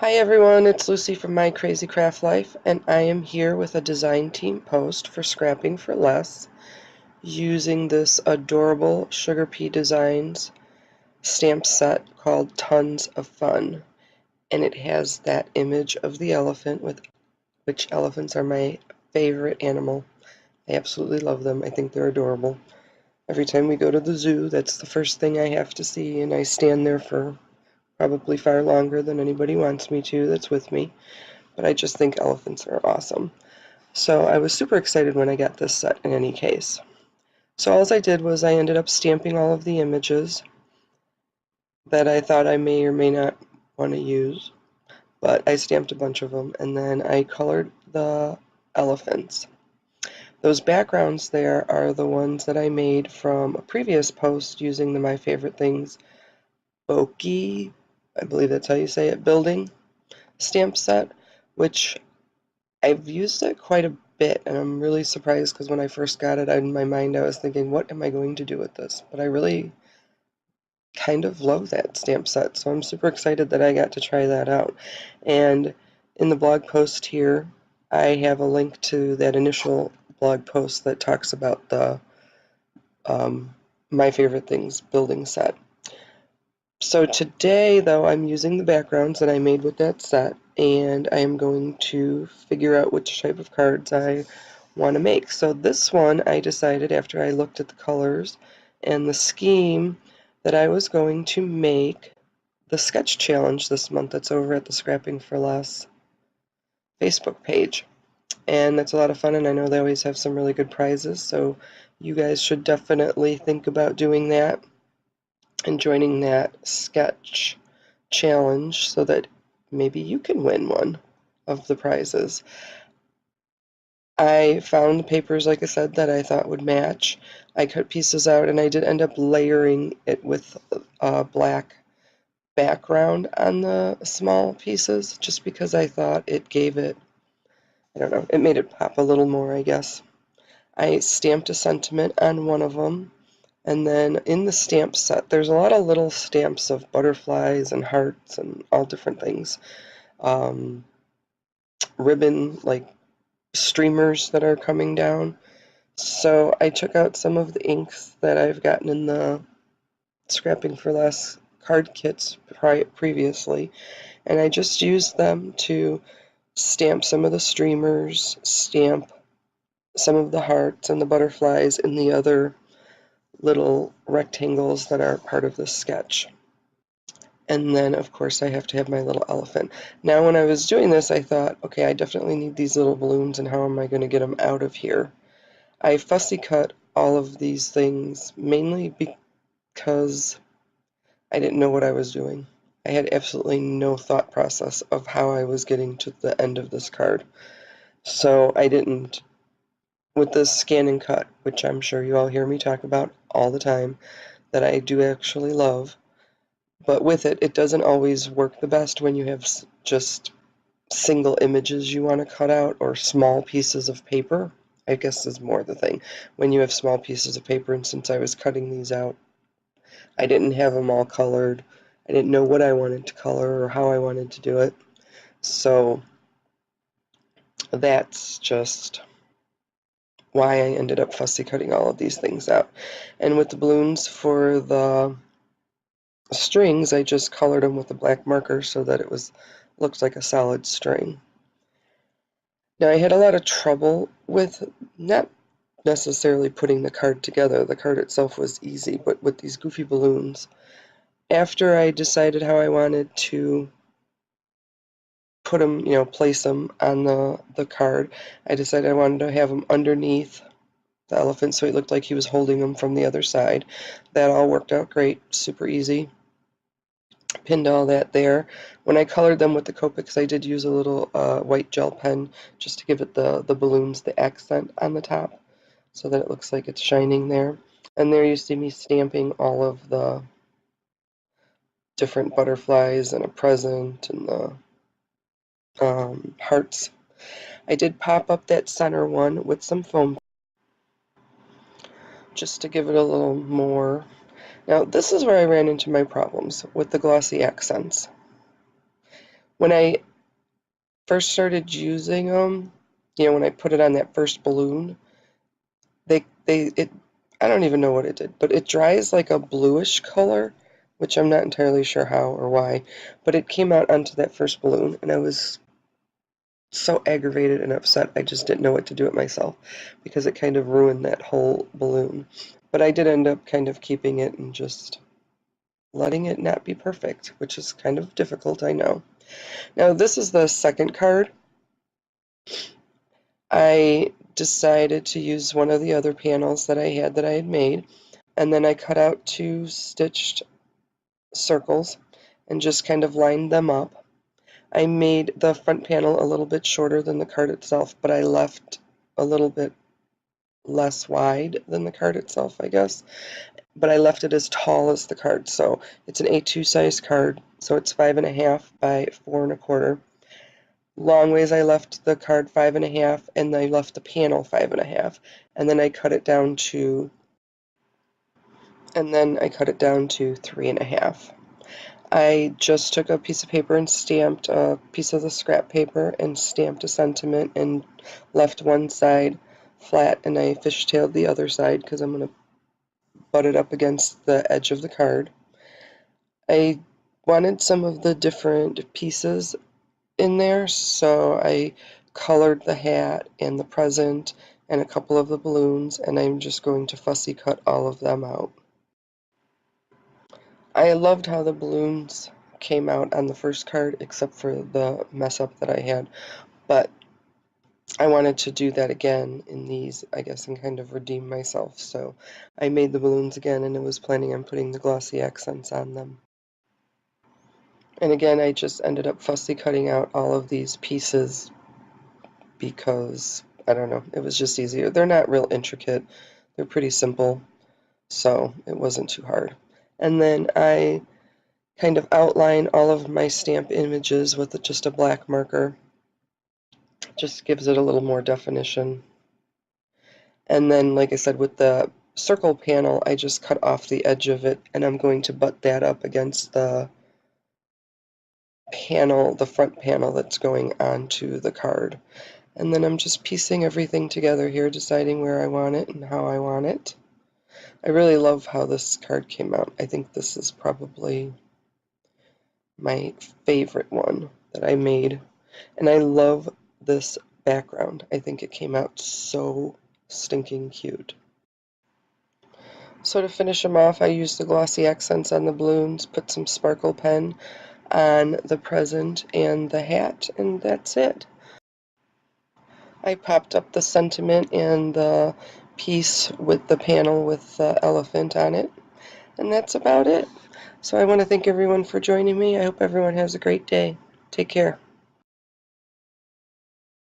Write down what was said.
Hi everyone, it's Lucy from My Crazy Craft Life, and I am here with a design team post for Scrapping for Less using this adorable SugarPea Designs stamp set called Tons of Fun. And it has that image of the elephant, which elephants are my favorite animal. I absolutely love them. I think they're adorable. Every time we go to the zoo, that's the first thing I have to see, and I stand there for probably far longer than anybody wants me to that's with me. But I just think elephants are awesome. So I was super excited when I got this set in any case. So all I did was I ended up stamping all of the images that I thought I may or may not want to use, but I stamped a bunch of them, and then I colored the elephants. Those backgrounds there are the ones that I made from a previous post using the My Favorite Things Bokeh, I believe that's how you say it, building stamp set, which I've used it quite a bit, and I'm really surprised because when I first got it, in my mind I was thinking, what am I going to do with this? But I really kind of love that stamp set, so I'm super excited that I got to try that out. And in the blog post here, I have a link to that initial blog post that talks about the My Favorite Things building set. So today, though, I'm using the backgrounds that I made with that set, and I am going to figure out which type of cards I want to make. So this one, I decided after I looked at the colors and the scheme that I was going to make the sketch challenge this month that's over at the Scrapping for Less Facebook page. And that's a lot of fun, and I know they always have some really good prizes, so you guys should definitely think about doing that and joining that sketch challenge so that maybe you can win one of the prizes. I found papers, like I said, that I thought would match. I cut pieces out, and I did end up layering it with a black background on the small pieces just because I thought it gave it, I don't know, it made it pop a little more, I guess. I stamped a sentiment on one of them. And then in the stamp set, there's a lot of little stamps of butterflies and hearts and all different things. Ribbon, like streamers that are coming down. So I took out some of the inks that I've gotten in the Scrapping for Less card kits previously, and I just used them to stamp some of the streamers, stamp some of the hearts and the butterflies in the other little rectangles that are part of the sketch. And then, of course, I have to have my little elephant. Now, when I was doing this, I thought, okay, I definitely need these little balloons, and how am I going to get them out of here? I fussy cut all of these things mainly because I didn't know what I was doing. I had absolutely no thought process of how I was getting to the end of this card. So I didn't, with this scan and cut, which I'm sure you all hear me talk about all the time, that I do actually love. But with it, it doesn't always work the best when you have just single images you want to cut out or small pieces of paper. I guess is more the thing. When you have small pieces of paper, and since I was cutting these out, I didn't have them all colored. I didn't know what I wanted to color or how I wanted to do it. So that's just why I ended up fussy cutting all of these things out. And with the balloons for the strings, I just colored them with a black marker so that it looked like a solid string. Now I had a lot of trouble with not necessarily putting the card together. The card itself was easy, but with these goofy balloons, after I decided how I wanted to put them, place them on the card, I decided I wanted to have them underneath the elephant so it looked like he was holding them from the other side. That all worked out great, super easy. Pinned all that there. When I colored them with the Copics, I did use a little white gel pen just to give it the balloons the accent on the top so that it looks like it's shining there. And there you see me stamping all of the different butterflies and a present and the hearts. I did pop up that center one with some foam just to give it a little more. Now this is where I ran into my problems with the glossy accents. When I first started using them, when I put it on that first balloon, I don't even know what it did, but it dries like a bluish color, which I'm not entirely sure how or why, but it came out onto that first balloon, and I was so aggravated and upset I just didn't know what to do with myself because it kind of ruined that whole balloon. But I did end up kind of keeping it and just letting it not be perfect, which is kind of difficult, I know. Now this is the second card. I decided to use one of the other panels that I had made, and then I cut out 2 stitched circles and just kind of lined them up. I made the front panel a little bit shorter than the card itself, but I left a little bit less wide than the card itself, I guess. But I left it as tall as the card, so it's an A2 size card, so it's 5.5 by 4.25. Long ways I left the card 5.5, and I left the panel 5.5, and then I cut it down to 3.5. I just took a piece of paper and stamped a piece of the scrap paper and stamped a sentiment and left one side flat, and I fishtailed the other side because I'm going to butt it up against the edge of the card. I wanted some of the different pieces in there, so I colored the hat and the present and a couple of the balloons, and I'm just going to fussy cut all of them out. I loved how the balloons came out on the first card, except for the mess up that I had, but I wanted to do that again in these, I guess, and kind of redeem myself, so I made the balloons again, and I was planning on putting the glossy accents on them. And again, I just ended up fussy cutting out all of these pieces because, I don't know, it was just easier. They're not real intricate, they're pretty simple, so it wasn't too hard. And then I kind of outline all of my stamp images with just a black marker. Just gives it a little more definition. And then, like I said, with the circle panel, I just cut off the edge of it, and I'm going to butt that up against the panel, the front panel that's going onto the card. And then I'm just piecing everything together here, deciding where I want it and how I want it. I really love how this card came out. I think this is probably my favorite one that I made. And I love this background. I think it came out so stinking cute. So to finish them off, I used the glossy accents on the balloons, put some sparkle pen on the present and the hat, and that's it. I popped up the sentiment and the piece with the panel with the elephant on it, and that's about it. So I want to thank everyone for joining me. I hope everyone has a great day. Take care.